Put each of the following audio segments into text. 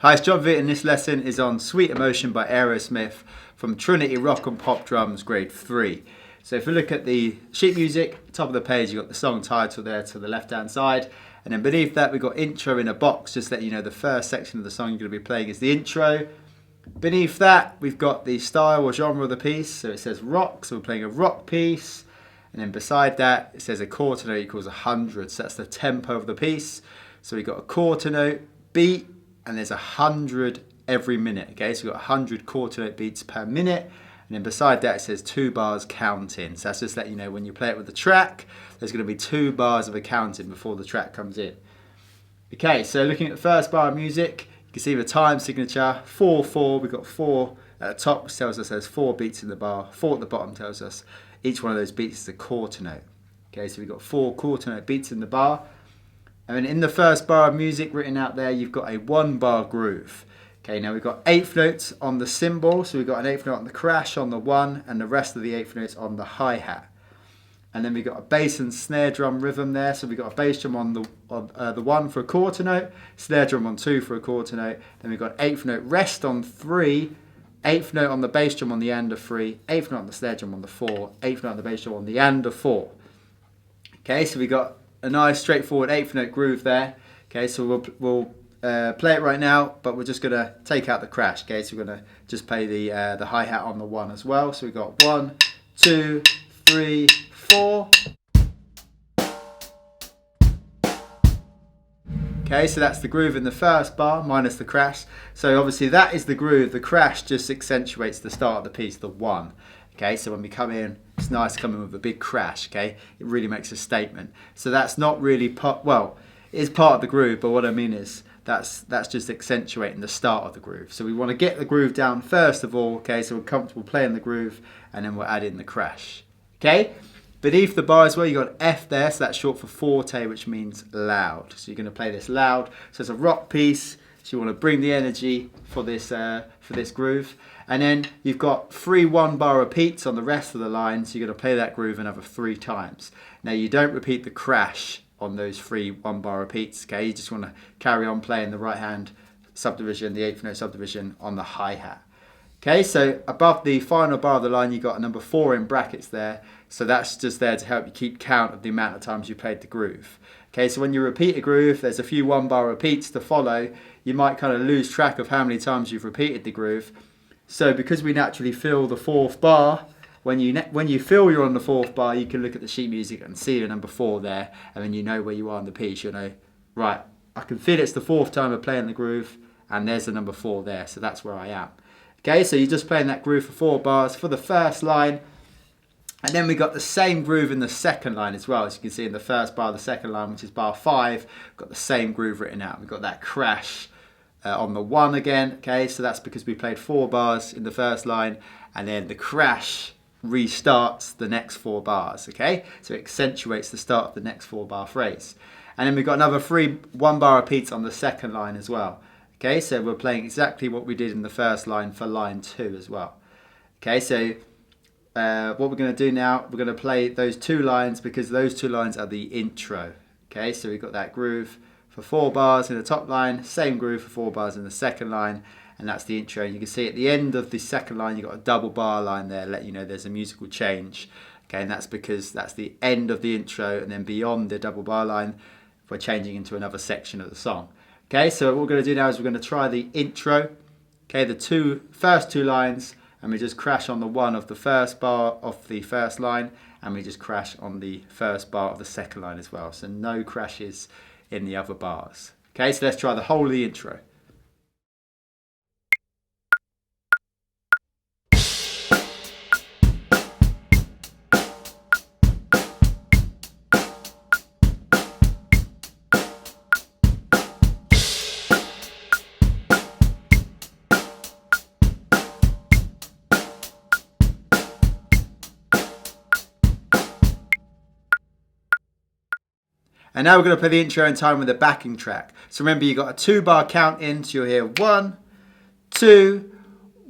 Hi, it's John Vitt, and this lesson is on Sweet Emotion by Aerosmith from Trinity Rock and Pop Drums, Grade 3. So if we look at the sheet music, top of the page, you've got the song title there to the left-hand side. And then beneath that, we've got intro in a box, just to let you know the first section of the song you're going to be playing is the intro. Beneath that, we've got the style or genre of the piece. So it says rock, so we're playing a rock piece. And then beside that, it says a quarter note equals 100. So that's the tempo of the piece. So we've got a quarter note, beat, and there's 100 every minute. Okay, so we've got 100 quarter note beats per minute. And then beside that, it says 2 bars counting. So that's just let you know when you play it with the track, there's going to be 2 bars of a counting before the track comes in. Okay, so looking at the first bar of music, you can see the time signature, 4/4. We've got 4 at the top, which tells us there's 4 beats in the bar. 4 at the bottom tells us each one of those beats is a quarter note. Okay, so we've got 4 quarter note beats in the bar. And then in the first bar of music written out there, you've got a 1 bar groove. Okay, now we've got 8th notes on the cymbal, so we've got an 8th note on the crash on the 1, and the rest of the 8th notes on the hi-hat. And then we've got a bass and snare drum rhythm there, so we've got a bass drum on the 1 for a quarter note, snare drum on 2 for a quarter note, then we've got 8th note rest on 3, 8th note on the bass drum on the end of 3, 8th note on the snare drum on the 4, 8th note on the bass drum on the end of 4. Okay, so we've got a nice straightforward 8th note groove there. Okay, so we'll play it right now, but we're just gonna take out the crash. Okay, so we're gonna just play the hi-hat on the 1 as well. So we've got 1, 2, 3, 4. Okay, so that's the groove in the first bar minus the crash. So obviously that is the groove. The crash just accentuates the start of the piece, the 1. Okay, so when we come in, it's nice coming with a big crash, okay? It really makes a statement. So that's not really part, well, it is part of the groove, but what I mean is that's just accentuating the start of the groove. So we want to get the groove down first of all, okay? So we're comfortable playing the groove, and then we'll add in the crash, okay? Beneath the bar as well, you've got F there, so that's short for forte, which means loud. So you're going to play this loud. So it's a rock piece, so you want to bring the energy for this groove. And then you've got 3 1-bar repeats on the rest of the line, so you're going to play that groove another 3 times. Now you don't repeat the crash on those 3 1-bar repeats, okay? You just want to carry on playing the right hand subdivision, the 8th note subdivision on the hi-hat. Okay, so above the final bar of the line, you've got a number 4 in brackets there. So that's just there to help you keep count of the amount of times you played the groove. Okay, so when you repeat a groove, there's a few 1-bar repeats to follow. You might kind of lose track of how many times you've repeated the groove. So because we naturally fill the 4th bar, when you feel you're on the 4th bar, you can look at the sheet music and see the number 4 there, and then you know where you are in the piece. You know, right, I can feel it's the 4th time of playing the groove, and there's the number 4 there, so that's where I am. Okay, so you're just playing that groove for 4 bars for the first line, and then we got the same groove in the second line as well. As you can see in the first bar of the second line, which is bar 5, we've got the same groove written out. We've got that crash on the 1 again, okay, so that's because we played 4 bars in the first line, and then the crash restarts the next 4 bars, okay, so it accentuates the start of the next 4-bar phrase. And then we've got another 3 1-bar repeats on the second line as well, okay, so we're playing exactly what we did in the first line for line 2 as well. Okay, so what we're going to do now, we're going to play those 2 lines because those 2 lines are the intro. Okay, so we've got that groove for 4 bars in the top line, same groove for 4 bars in the second line, and that's the intro. And you can see at the end of the second line, you've got a double bar line there, let you know there's a musical change. Okay, and that's because that's the end of the intro, and then beyond the double bar line, we're changing into another section of the song. Okay, so what we're going to do now is we're going to try the intro. Okay, the first 2 lines, and we just crash on the 1 of the first bar of the first line, and we just crash on the first bar of the second line as well. So no crashes in the other bars. Okay, so let's try the whole of the intro. And now we're going to play the intro in time with the backing track. So remember, you've got a 2-bar count in, so you'll hear 1, 2,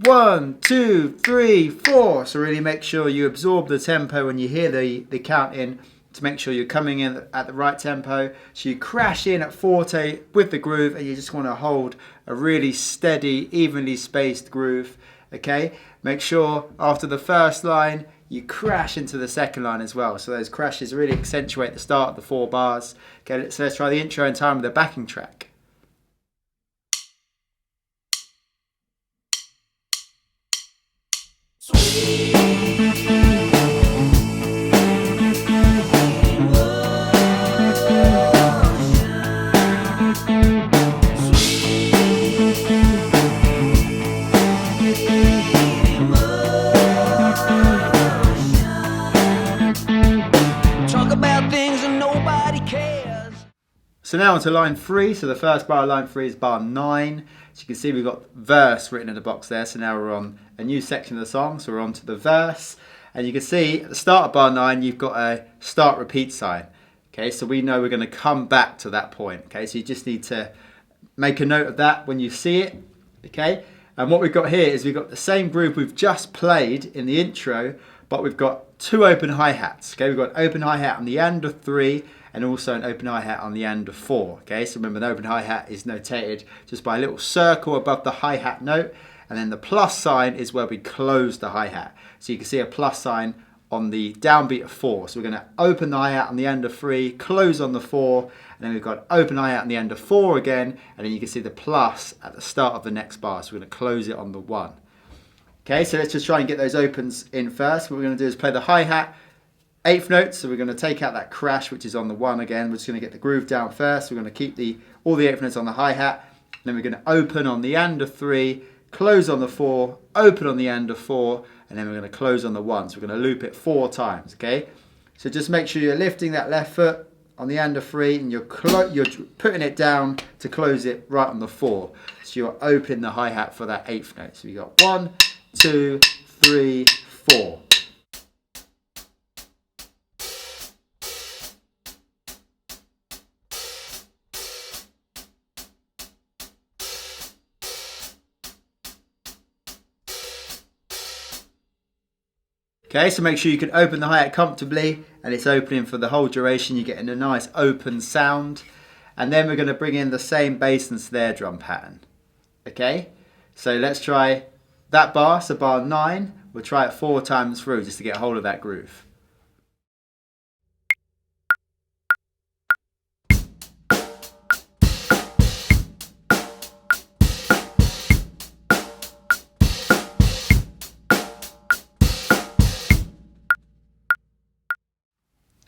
1, 2, 3, 4. So really make sure you absorb the tempo when you hear the count in to make sure you're coming in at the right tempo. So you crash in at forte with the groove, and you just want to hold a really steady, evenly spaced groove. Okay, make sure after the first line you crash into the second line as well. So those crashes really accentuate the start of the 4 bars. Okay, so let's try the intro in time with the backing track. So now on to line 3. So the first bar of line 3 is bar 9. So you can see we've got verse written in the box there. So now we're on a new section of the song. So we're on to the verse. And you can see at the start of bar 9, you've got a start repeat sign. Okay, so we know we're going to come back to that point. Okay, so you just need to make a note of that when you see it. Okay, and what we've got here is we've got the same groove we've just played in the intro, but we've got 2 open hi-hats. Okay, we've got an open hi-hat on the end of 3 and also an open hi-hat on the end of 4. Okay, so remember, an open hi-hat is notated just by a little circle above the hi-hat note, and then the plus sign is where we close the hi-hat. So you can see a plus sign on the downbeat of 4. So we're going to open the hi-hat on the end of 3, close on the 4, and then we've got open hi-hat on the end of 4 again, and then you can see the plus at the start of the next bar. So we're going to close it on the 1. Okay, so let's just try and get those opens in first. What we're going to do is play the hi-hat 8th note, so we're going to take out that crash, which is on the 1 again. We're just going to get the groove down first. We're going to keep all the 8th notes on the hi-hat. Then we're going to open on the end of 3, close on the 4, open on the end of 4, and then we're going to close on the 1. So we're going to loop it 4 times, okay? So just make sure you're lifting that left foot on the end of 3, and you're putting it down to close it right on the 4. So you're opening the hi-hat for that 8th note. So we got 1, 2, 3, 4. Okay, so make sure you can open the hi-hat comfortably, and it's opening for the whole duration. You're getting a nice open sound. And then we're going to bring in the same bass and snare drum pattern. Okay, so let's try that bar, so bar 9. We'll try it 4 times through just to get a hold of that groove.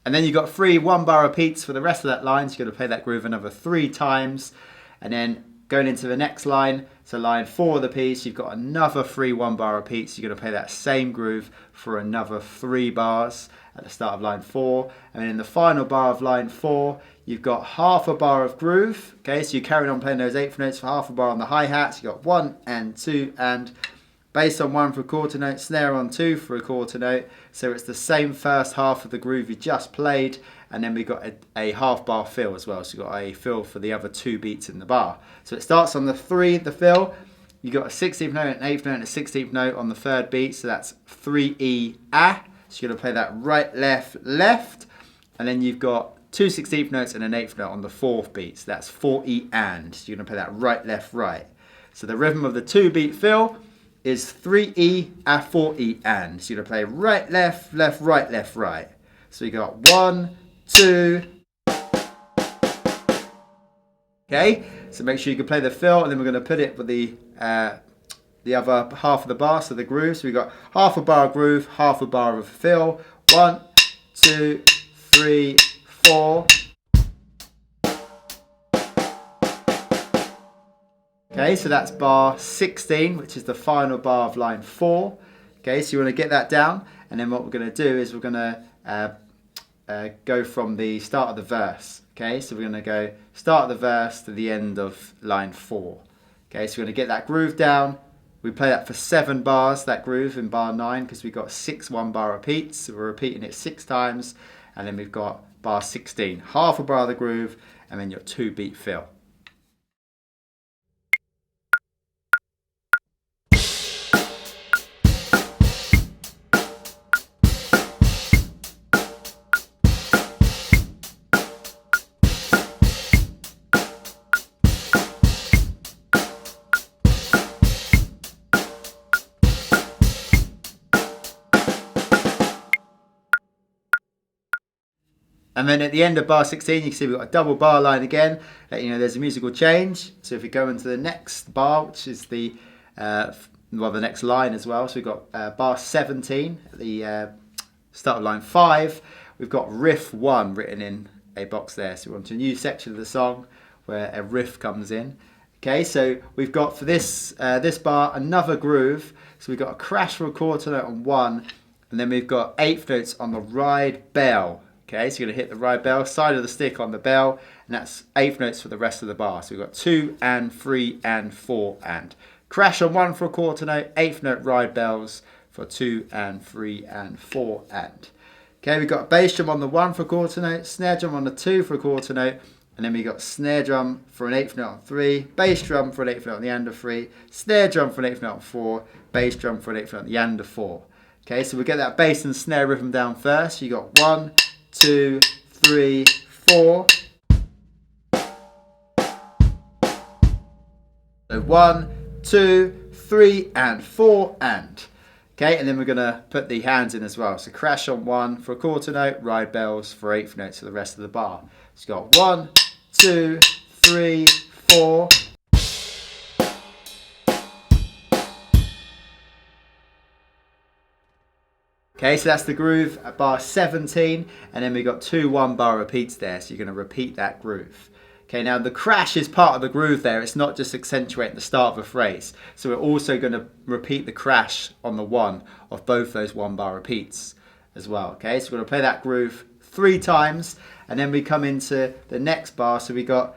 And then you've got 3 1-bar repeats for the rest of that line. So you're going to play that groove another 3 times. And then going into the next line, so line 4 of the piece, you've got another 3 1-bar repeats. You're going to play that same groove for another 3 bars at the start of line 4. And then in the final bar of line 4, you've got half a bar of groove. Okay, so you're carrying on playing those 8th notes for half a bar on the hi-hats. You've got 1 and 2 and bass on 1 for a quarter note, snare on 2 for a quarter note. So it's the same first half of the groove you just played, and then we've got a half bar fill as well. So you've got a fill for the other 2 beats in the bar. So it starts on the 3, the fill. You've got a 16th note, an 8th note, and a 16th note on the 3rd beat. So that's 3E, A. So you're going to play that right, left, left. And then you've got 2 16th notes and an 8th note on the 4th beat. So that's 4E and. So you're going to play that right, left, right. So the rhythm of the 2-beat fill is 3E, A, 4E, and. So you're going to play right, left, left, right, left, right. So you got 1, 2. Okay, so make sure you can play the fill, and then we're going to put it with the other half of the bar, so the groove. So we've got half a bar of groove, half a bar of fill. 1, 2, 3, 4. Okay, so that's bar 16, which is the final bar of line 4. Okay, so you want to get that down, and then what we're going to do is we're going to go from the start of the verse. Okay, so we're going to go start of the verse to the end of line 4. Okay, so we're going to get that groove down. We play that for 7 bars, that groove in bar 9, because we've got 6 1-bar repeats. So we're repeating it 6 times, and then we've got bar 16, half a bar of the groove, and then your 2-beat fill. And then at the end of bar 16, you can see we've got a double bar line again. Let you know there's a musical change. So if we go into the next bar, which is the next line as well. So we've got bar 17 at the start of line 5. We've got riff 1 written in a box there. So we're on to a new section of the song where a riff comes in. Okay, so we've got for this bar another groove. So we've got a crash for a quarter note on 1, and then we've got 8th notes on the ride bell. Okay, so you're going to hit the ride bell, side of the stick on the bell, and that's 8th notes for the rest of the bar. So we've got 2 and 3 and 4 and. Crash on 1 for a quarter note, 8th note ride bells for 2 and 3 and 4 and. Okay, we've got a bass drum on the 1 for a quarter note, snare drum on the 2 for a quarter note, and then we got snare drum for an 8th note on 3, bass drum for an 8th note on the end of 3, snare drum for an 8th note on 4, bass drum for an 8th note on the end of 4. Okay, so we'll get that bass and snare rhythm down first. You got 1, 2, 3, 4. So 1, 2, 3, and 4 and. Okay, and then we're going to put the hands in as well. So crash on 1 for a quarter note, ride bells for 8th notes for the rest of the bar. So you've got 1, 2, 3, 4. Okay, so that's the groove at bar 17, and then we've got 2 1-bar repeats there, so you're going to repeat that groove. Okay, now the crash is part of the groove there. It's not just accentuating the start of a phrase. So we're also going to repeat the crash on the 1 of both those 1-bar repeats as well. Okay, so we're going to play that groove 3 times, and then we come into the next bar. So we got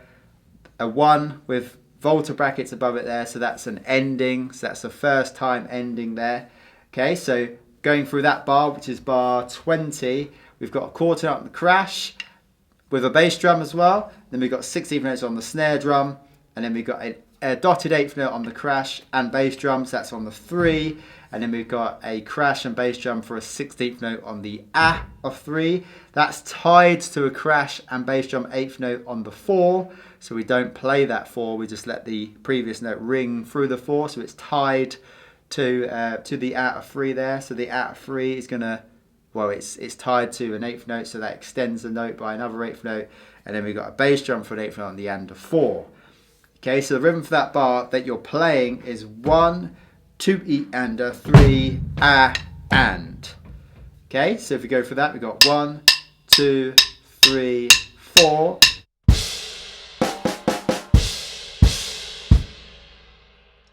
a 1 with volta brackets above it there, so that's an ending. So that's the first time ending there. Okay, so going through that bar, which is bar 20, we've got a quarter note on the crash with a bass drum as well. Then we've got 16th notes on the snare drum, and then we've got a dotted 8th note on the crash and bass drums. That's on the 3, and then we've got a crash and bass drum for a 16th note on the ah of 3. That's tied to a crash and bass drum 8th note on the 4. So we don't play that 4. We just let the previous note ring through the 4. So it's tied to the out of 3 there. So the out of 3 is going to, well, it's tied to an 8th note, so that extends the note by another 8th note, and then we've got a bass drum for an 8th note on the end of 4. Okay, so the rhythm for that bar that you're playing is 1, 2 E and a 3 ah and. Okay, so if we go for that, we've got 1, 2, 3, 4.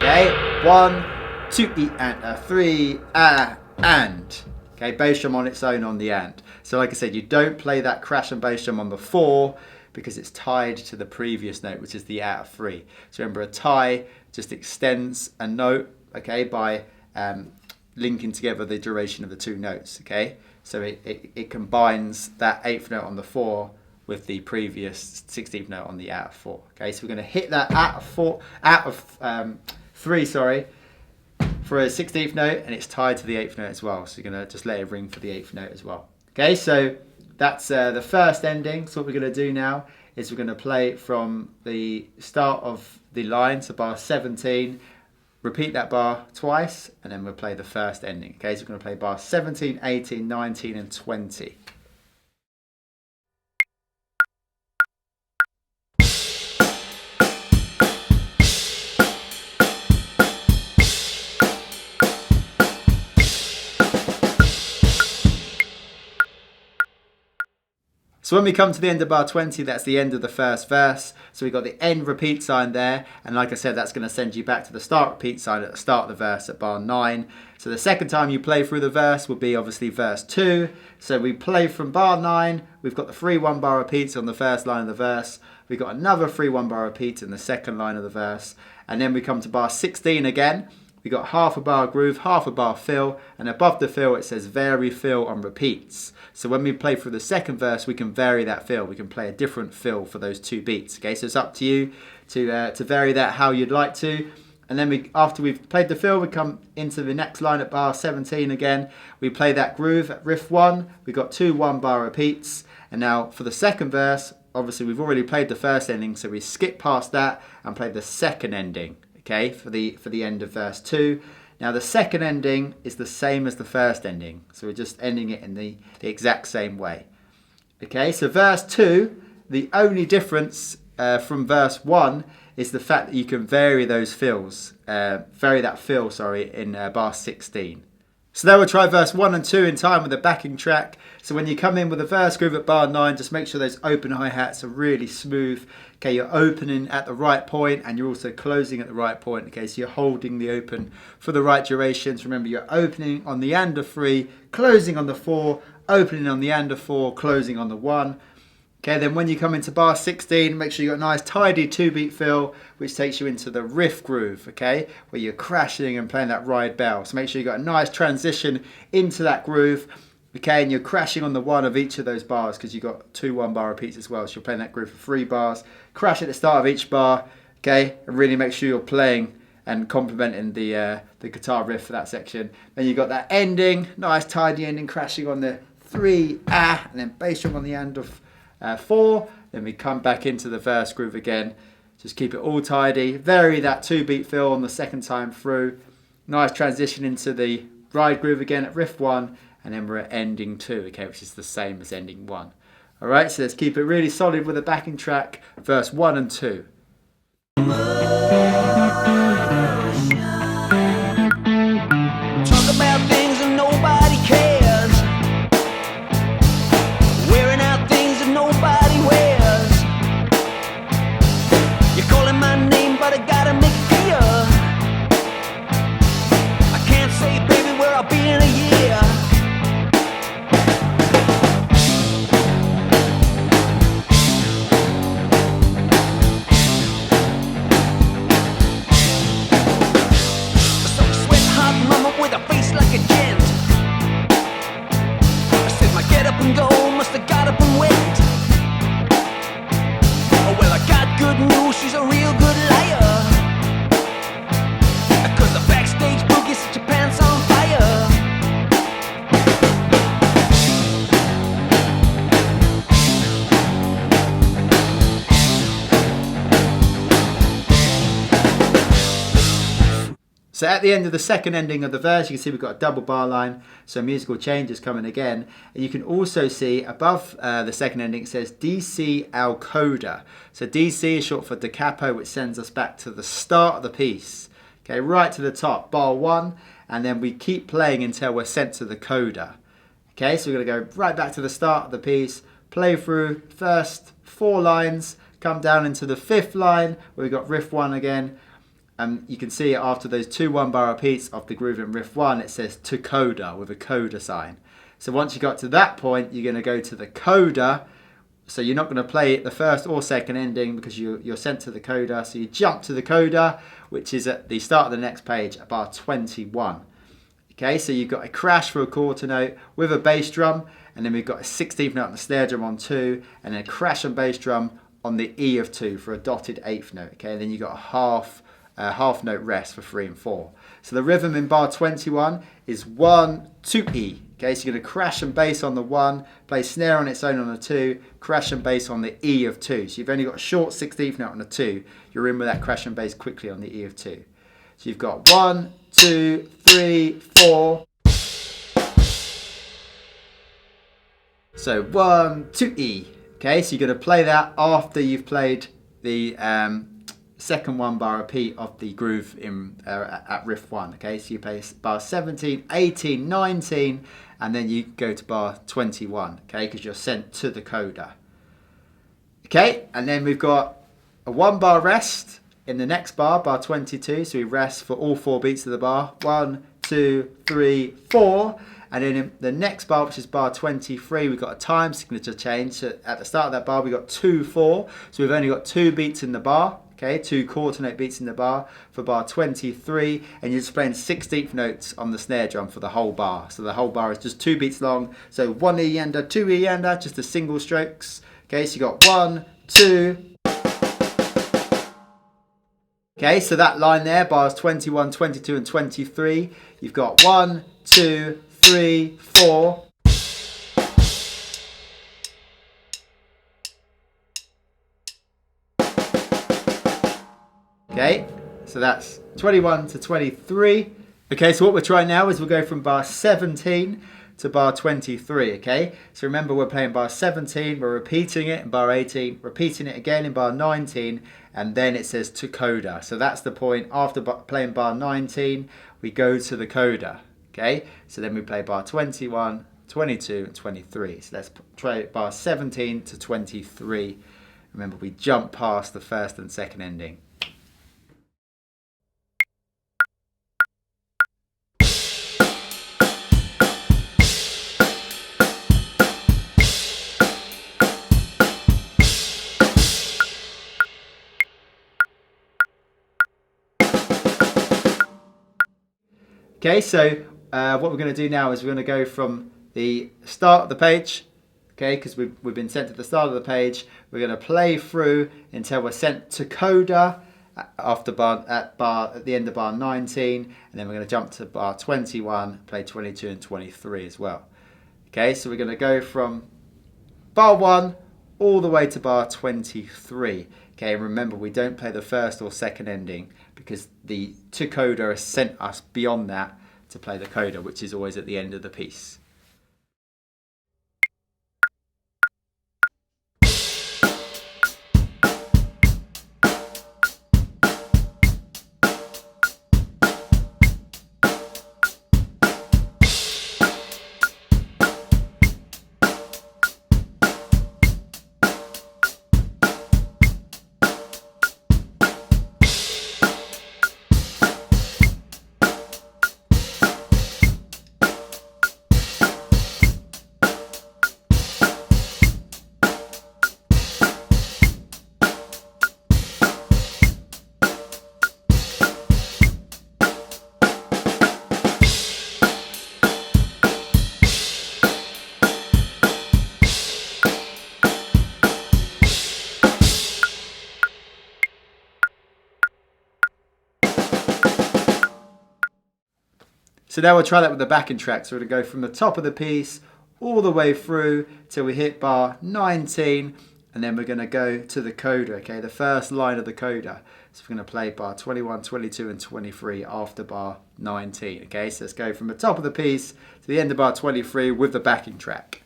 Okay, 1, 2 E and a 3 ah and. Okay, bass drum on its own on the end. So like I said, you don't play that crash and bass drum on the 4 because it's tied to the previous note, which is the out of 3. So remember, a tie just extends a note, okay, by linking together the duration of the 2 notes, okay? So it combines that 8th note on the 4 with the previous 16th note on the out of 4. Okay, so we're going to hit that out of 3, sorry, for a 16th note, and it's tied to the 8th note as well. So you're going to just let it ring for the 8th note as well. Okay, so that's the first ending. So what we're going to do now is we're going to play from the start of the line, so bar 17, repeat that bar twice, and then we'll play the first ending. Okay, so we're going to play bar 17, 18, 19, and 20. So when we come to the end of bar 20, that's the end of the first verse. So we've got the end repeat sign there. And like I said, that's going to send you back to the start repeat sign at the start of the verse at bar 9. So the second time you play through the verse will be obviously verse 2. So we play from bar 9. We've got the 3 1-bar repeats on the first line of the verse. We've got another 3 1-bar repeats in the second line of the verse. And then we come to bar 16 again. We've got half a bar groove, half a bar fill, and above the fill it says vary fill on repeats. So when we play through the second verse, we can vary that fill. We can play a different fill for those 2 beats. Okay, so it's up to you to vary that how you'd like to. And then after we've played the fill, we come into the next line at bar 17 again. We play that groove at riff 1. We've got 2 1-bar repeats. And now for the second verse, obviously we've already played the first ending, so we skip past that and play the second ending. Okay, for the end of verse 2. Now the second ending is the same as the first ending, so we're just ending it in the exact same way. Okay, so verse 2, the only difference from verse 1 is the fact that you can vary those fills, vary that fill, sorry, in bar 16. So now we'll try verse 1 and 2 in time with a backing track. So when you come in with a verse groove at bar 9, just make sure those open hi-hats are really smooth. Okay, you're opening at the right point and you're also closing at the right point. Okay, so you're holding the open for the right durations. Remember, you're opening on the and of 3, closing on the 4, opening on the and of 4, closing on the 1. Okay, then when you come into bar 16, make sure you've got a nice tidy 2-beat fill, which takes you into the riff groove, okay, where you're crashing and playing that ride bell. So make sure you've got a nice transition into that groove, okay, and you're crashing on the 1 of each of those bars because you've got 2 1-bar repeats as well. So you're playing that groove for 3 bars. Crash at the start of each bar, okay, and really make sure you're playing and complementing the guitar riff for that section. Then you've got that ending, nice tidy ending, crashing on the 3, and then bass drum on the end of 4, then we come back into the verse groove again. Just keep it all tidy. Vary that 2-beat fill on the second time through. Nice transition into the ride groove again at riff 1, and then we're at ending 2, okay, which is the same as ending 1. Alright, so let's keep it really solid with a backing track, verse 1 and 2. Talk about things that nobody cares. Wearing out things that nobody wears. You're calling my name, but I gotta make it clear. I can't say, baby, where I'll be in a year. So sweat hot mama with a face like a gent. I said my get up and go must have got up and went. Oh well, I got good news, she's a real good liar. 'Cause the backstage boogie set your pants on fire. So at the end of the second ending of the verse, you can see we've got a double bar line, so musical change is coming again. And you can also see above the second ending, it says DC al Coda. So DC is short for da capo, which sends us back to the start of the piece. Okay, right to the top, bar 1, and then we keep playing until we're sent to the coda. Okay, so we're going to go right back to the start of the piece, play through first 4 lines, come down into the 5th line, where we've got riff 1 again. And you can see after those 2 1-bar repeats of the groove in riff 1, it says to coda with a coda sign. So once you got to that point, you're going to go to the coda. So you're not going to play the first or second ending because you're sent to the coda. So you jump to the coda, which is at the start of the next page at bar 21. Okay, so you've got a crash for a quarter note with a bass drum, and then we've got a 16th note on the snare drum on 2, and then a crash and bass drum on the E of 2 for a dotted 8th note. Okay, and then you've got a half note rest for 3 and 4. So the rhythm in bar 21 is 1, 2, E. Okay, so you're going to crash and bass on the 1, play snare on its own on the 2, crash and bass on the E of 2. So you've only got a short 16th note on the 2. You're in with that crash and bass quickly on the E of 2. So you've got 1, 2, 3, 4. So 1, 2, E. Okay, so you're going to play that after you've played the second 1-bar repeat of the groove in at riff 1. Okay, so you play bar 17, 18, 19, and then you go to bar 21. Okay, because you're sent to the coda. Okay, and then we've got a 1-bar rest in the next bar, bar 22. So we rest for all 4 beats of the bar. 1, 2, 3, 4. And then in the next bar, which is bar 23, we've got a time signature change. So at the start of that bar, we got 2, 4. So we've only got 2 beats in the bar. Okay, 2 quarter note beats in the bar for bar 23, and you're just playing 16th notes on the snare drum for the whole bar. So the whole bar is just 2 beats long. So 1 E under, 2 E under, just the single strokes. Okay, so you got 1, 2. Okay, so that line there, bars 21, 22, and 23. You've got 1, 2, 3, 4. Okay, so that's 21 to 23. Okay, so what we're trying now is we'll go from bar 17 to bar 23, okay? So remember, we're playing bar 17, we're repeating it in bar 18, repeating it again in bar 19, and then it says to coda. So that's the point. After playing bar 19, we go to the coda, okay? So then we play bar 21, 22, and 23. So let's try bar 17 to 23. Remember, we jump past the first and second ending. Okay, so what we're going to do now is we're going to go from the start of the page, okay, because we've been sent to the start of the page. We're going to play through until we're sent to coda at the end of bar 19, and then we're going to jump to bar 21, play 22 and 23 as well. Okay, so we're going to go from bar 1 all the way to bar 23. Okay, and remember, we don't play the first or second ending because the to coda has sent us beyond that to play the coda, which is always at the end of the piece. So now we'll try that with the backing track. So we're going to go from the top of the piece all the way through till we hit bar 19, and then we're going to go to the coda, okay, the first line of the coda. So we're going to play bar 21, 22 and 23 after bar 19, okay? So let's go from the top of the piece to the end of bar 23 with the backing track.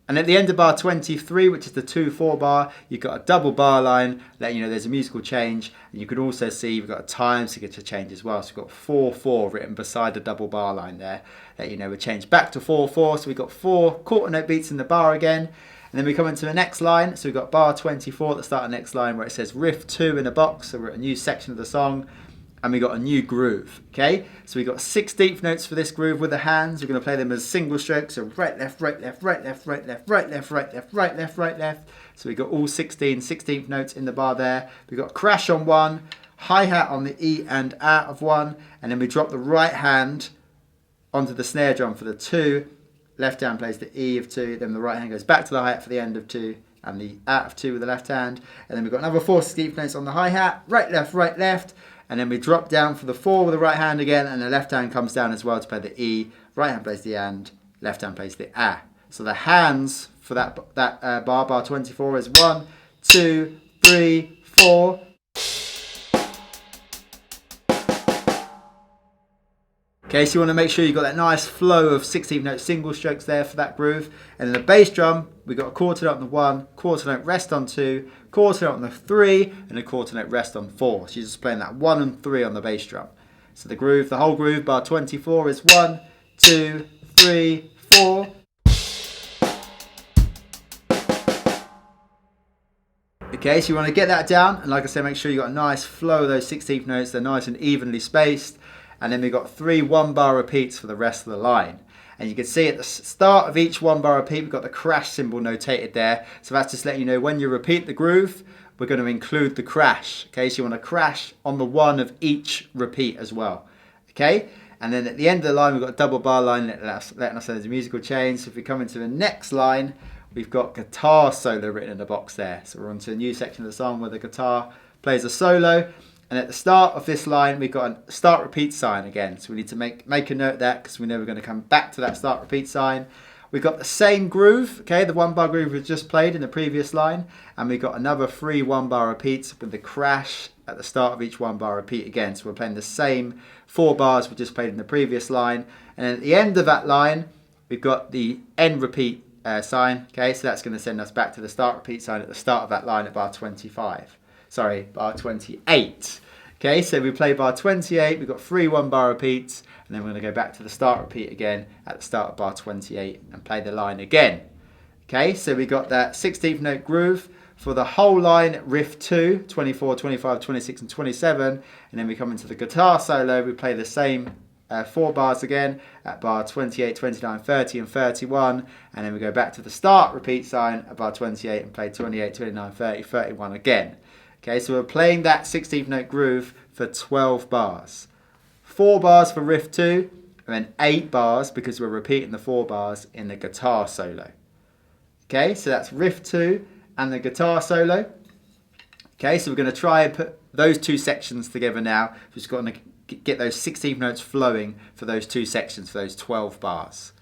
And at the end of bar 23, which is the 2-4 bar, you've got a double bar line, letting you know there's a musical change. And you can also see you've got a time signature change as well. So we've got 4-4 written beside the double bar line there, that you know we change back to 4-4. So we've got 4 quarter note beats in the bar again. And then we come into the next line. So we've got bar 24 at the start of the next line where it says riff 2 in a box. So we're at a new section of the song. And we got a new groove, okay? So we got 16th notes for this groove with the hands. We're going to play them as single strokes, so right, left, right, left, right, left, right, left, right, left, right, left, right, left, right, left. So we got all 16th notes in the bar there. We got crash on 1, hi-hat on the E and A of 1, and then we drop the right hand onto the snare drum for the 2. Left hand plays the E of 2, then the right hand goes back to the hi-hat for the end of 2, and the A of 2 with the left hand. And then we've got another 4 16th notes on the hi-hat, right, left. And then we drop down for the 4 with the right hand again, and the left hand comes down as well to play the E. Right hand plays the and, left hand plays the A. So the hands for that bar 24 is 1, 2, 3, 4. Okay, so you want to make sure you've got that nice flow of 16th note single strokes there for that groove. And then the bass drum, we've got a quarter note on the 1, quarter note rest on 2, quarter note on the 3, and a quarter note rest on 4. So you're just playing that 1 and 3 on the bass drum. So the groove, the whole groove, bar 24 is 1, 2, 3, 4. Okay, so you want to get that down, and like I said, make sure you got a nice flow of those 16th notes. They're nice and evenly spaced. And then we've got 3 1-bar repeats for the rest of the line. And you can see at the start of each 1-bar repeat, we've got the crash symbol notated there. So that's just letting you know when you repeat the groove, we're going to include the crash. Okay, so you want to crash on the 1 of each repeat as well. Okay, and then at the end of the line, we've got a double bar line letting us know there's a musical change. So if we come into the next line, we've got guitar solo written in the box there. So we're on to a new section of the song where the guitar plays a solo. And at the start of this line, we've got a start repeat sign again. So we need to make a note of that because we know we're going to come back to that start repeat sign. We've got the same groove, okay, the 1-bar groove we just played in the previous line. And we've got another 3 1-bar repeats with the crash at the start of each 1-bar repeat again. So we're playing the same 4 bars we just played in the previous line. And then at the end of that line, we've got the end repeat sign, okay. So that's going to send us back to the start repeat sign at the start of that line at bar 25. Sorry, bar 28. Okay, so we play bar 28, we've got 3 1-bar repeats, and then we're going to go back to the start repeat again at the start of bar 28 and play the line again. Okay, so we got that 16th note groove for the whole line, riff 2, 24, 25, 26, and 27, and then we come into the guitar solo, we play the same 4 bars again at bar 28, 29, 30, and 31, and then we go back to the start repeat sign at bar 28 and play 28, 29, 30, 31 again. Okay, so we're playing that 16th note groove for 12 bars. 4 bars for riff 2, and then 8 bars because we're repeating the 4 bars in the guitar solo. Okay, so that's riff 2 and the guitar solo. Okay, so we're going to try and put those 2 sections together now. We've just got to get those 16th notes flowing for those 2 sections, for those 12 bars.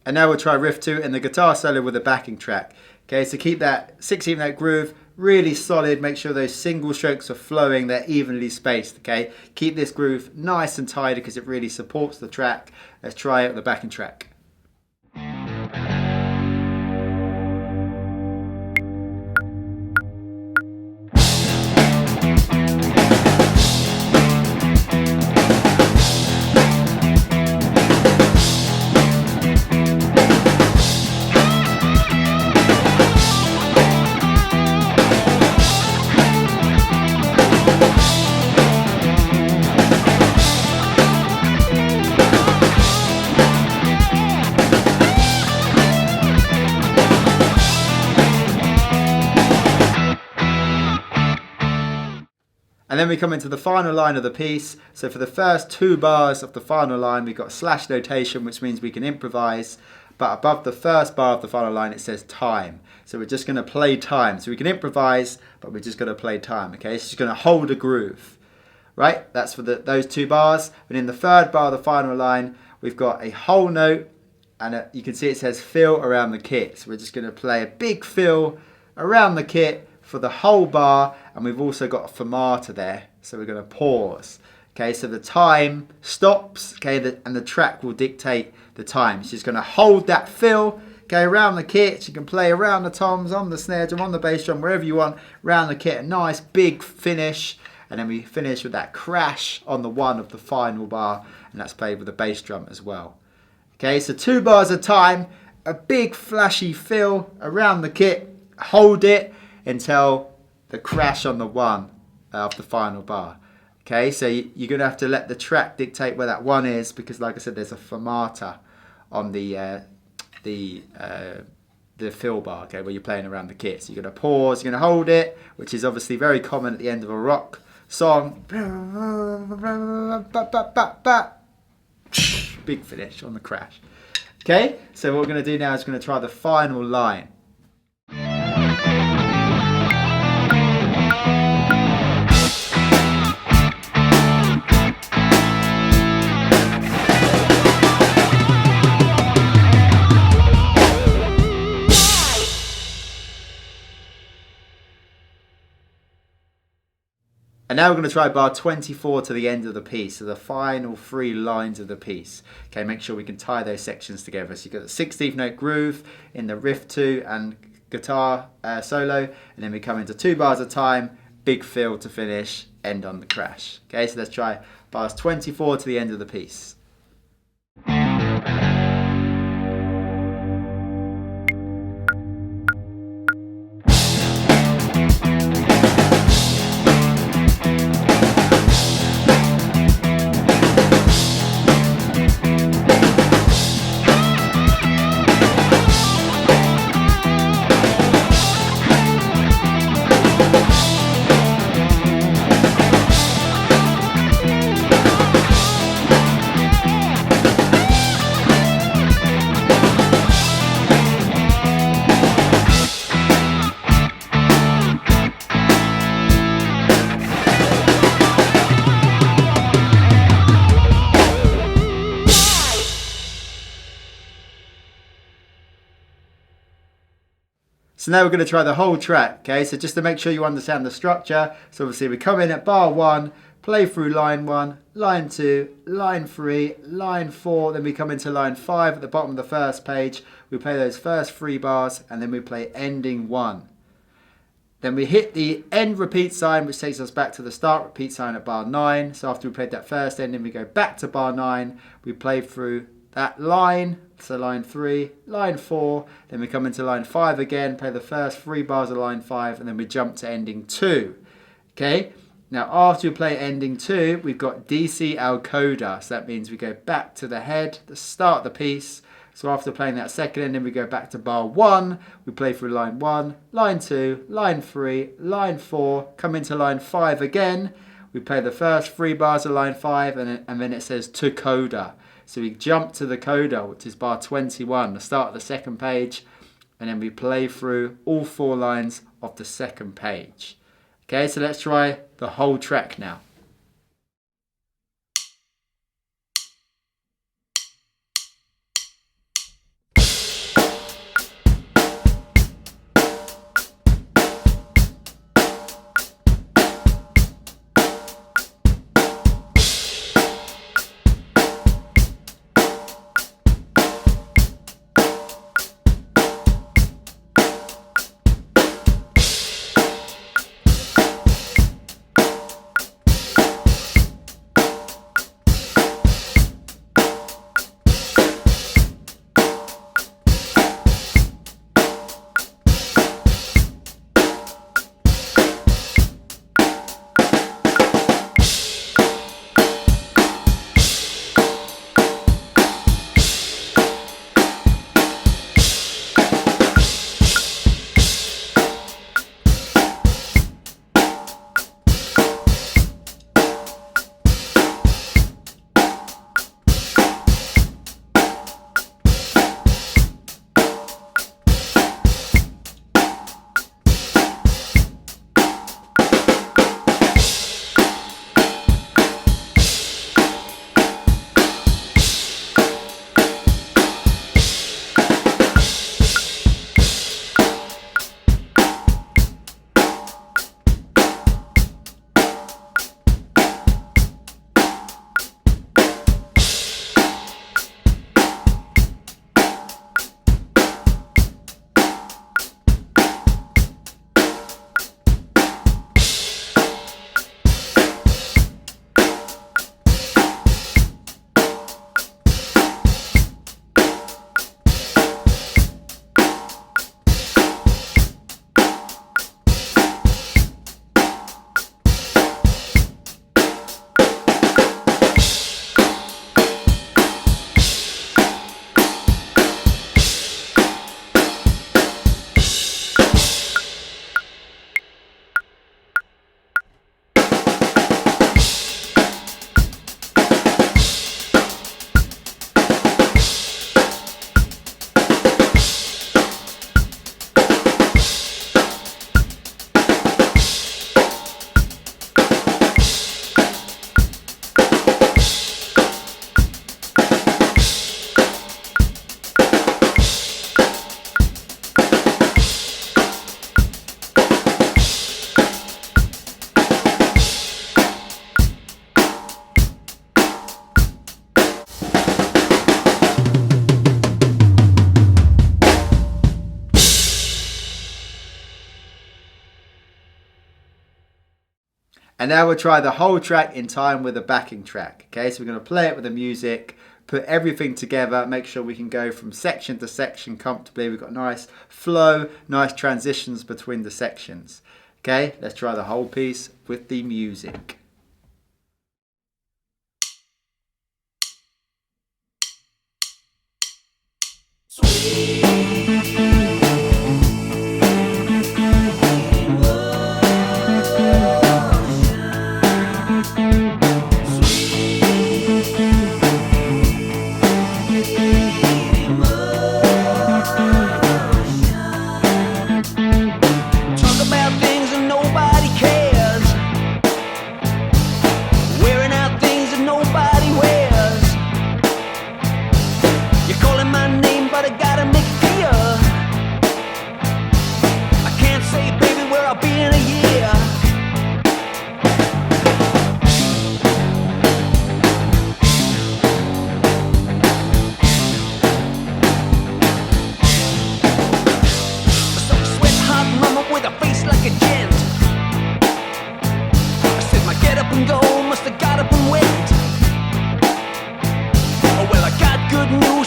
And now we'll try riff 2 and the guitar solo with a backing track. Okay, so keep that 16th note groove really solid. Make sure those single strokes are flowing, they're evenly spaced. Okay, keep this groove nice and tidy because it really supports the track. Let's try it with the backing track. And then we come into the final line of the piece. So for the first 2 bars of the final line, we've got slash notation, which means we can improvise. But above the first bar of the final line, it says time. So we're just going to play time. So we can improvise, but we're just going to play time. Okay, so it's going to hold a groove. Right, that's for those 2 bars. And in the 3rd bar of the final line, we've got a whole note. And you can see it says fill around the kit. So we're just going to play a big fill around the kit for the whole bar, and we've also got a fermata there, so we're going to pause. Okay, so the time stops, okay, and the track will dictate the time. So just going to hold that fill, okay, around the kit. You can play around the toms, on the snare drum, on the bass drum, wherever you want, around the kit. A nice big finish, and then we finish with that crash on the 1 of the final bar, and that's played with the bass drum as well. Okay, so 2 bars of time, a big flashy fill around the kit, hold it until the crash on the 1 of the final bar. Okay, so you're going to have to let the track dictate where that 1 is, because like I said, there's a fermata on the fill bar, okay, where you're playing around the kit. So you're going to pause, you're going to hold it, which is obviously very common at the end of a rock song. Big finish on the crash. Okay, so what we're going to do now is we're going to try the final line. And now we're going to try bar 24 to the end of the piece, so the final 3 lines of the piece. Okay, make sure we can tie those sections together. So you've got the 16th note groove in the riff 2 and guitar solo, and then we come into 2 bars at a time, big fill to finish, end on the crash. Okay, so let's try bars 24 to the end of the piece. So now we're going to try the whole track, okay? So just to make sure you understand the structure, so obviously we come in at bar 1, play through line 1, line 2, line 3, line 4, then we come into line 5 at the bottom of the first page, we play those first 3 bars, and then we play ending 1. Then we hit the end repeat sign, which takes us back to the start repeat sign at bar 9. So after we played that first ending, we go back to bar 9, we play through that line, so line 3, line 4, then we come into line 5 again, play the first 3 bars of line 5, and then we jump to ending 2. Okay, now after we play ending 2, we've got DC al Coda, so that means we go back to the head, the start of the piece. So after playing that second ending, we go back to bar 1, we play through line 1, line 2, line 3, line 4, come into line 5 again, we play the first 3 bars of line 5, and then it says to Coda. So we jump to the Coda, which is bar 21, the start of the second page, and then we play through all 4 lines of the second page. Okay, so let's try the whole track now. And now we'll try the whole track in time with a backing track. Okay, so we're going to play it with the music, put everything together, make sure we can go from section to section comfortably. We've got nice flow, nice transitions between the sections. Okay, let's try the whole piece with the music.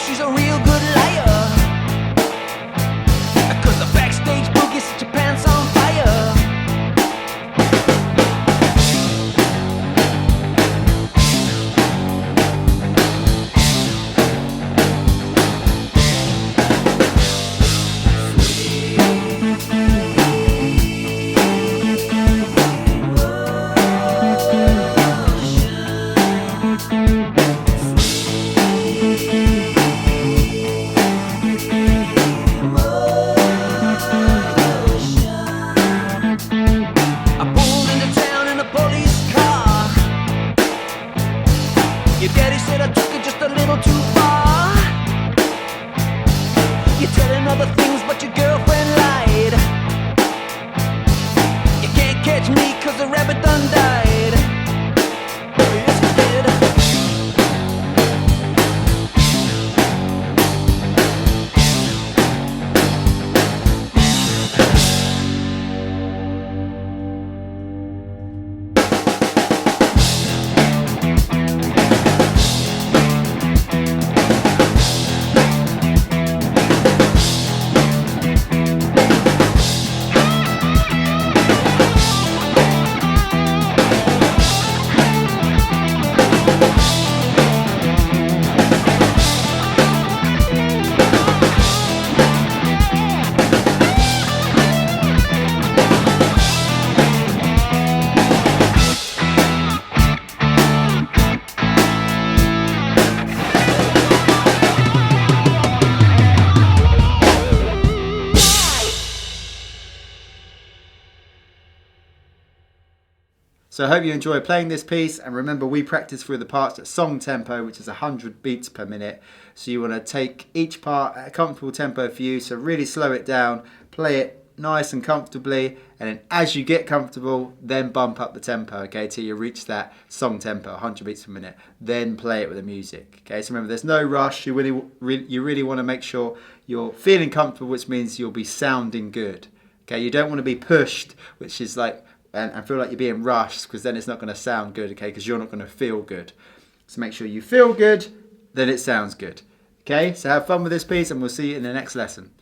She's a real good liar, 'cause the backstage boogie set your pants on fire. Your daddy said I took it just a little too far. You're telling other things but your girlfriend lied. You can't catch me 'cause the rabbit done died. Yes, it did. So I hope you enjoy playing this piece, and remember we practice through the parts at song tempo, which is 100 beats per minute. So you want to take each part at a comfortable tempo for you, so really slow it down, play it nice and comfortably, and then as you get comfortable, then bump up the tempo, okay, till you reach that song tempo, 100 beats per minute. Then play it with the music, okay. So remember, there's no rush. You really want to make sure you're feeling comfortable, which means you'll be sounding good, okay. You don't want to be pushed, which is like, and feel like you're being rushed, because then it's not going to sound good, okay, because you're not going to feel good. So make sure you feel good, then it sounds good, okay. So have fun with this piece, and we'll see you in the next lesson.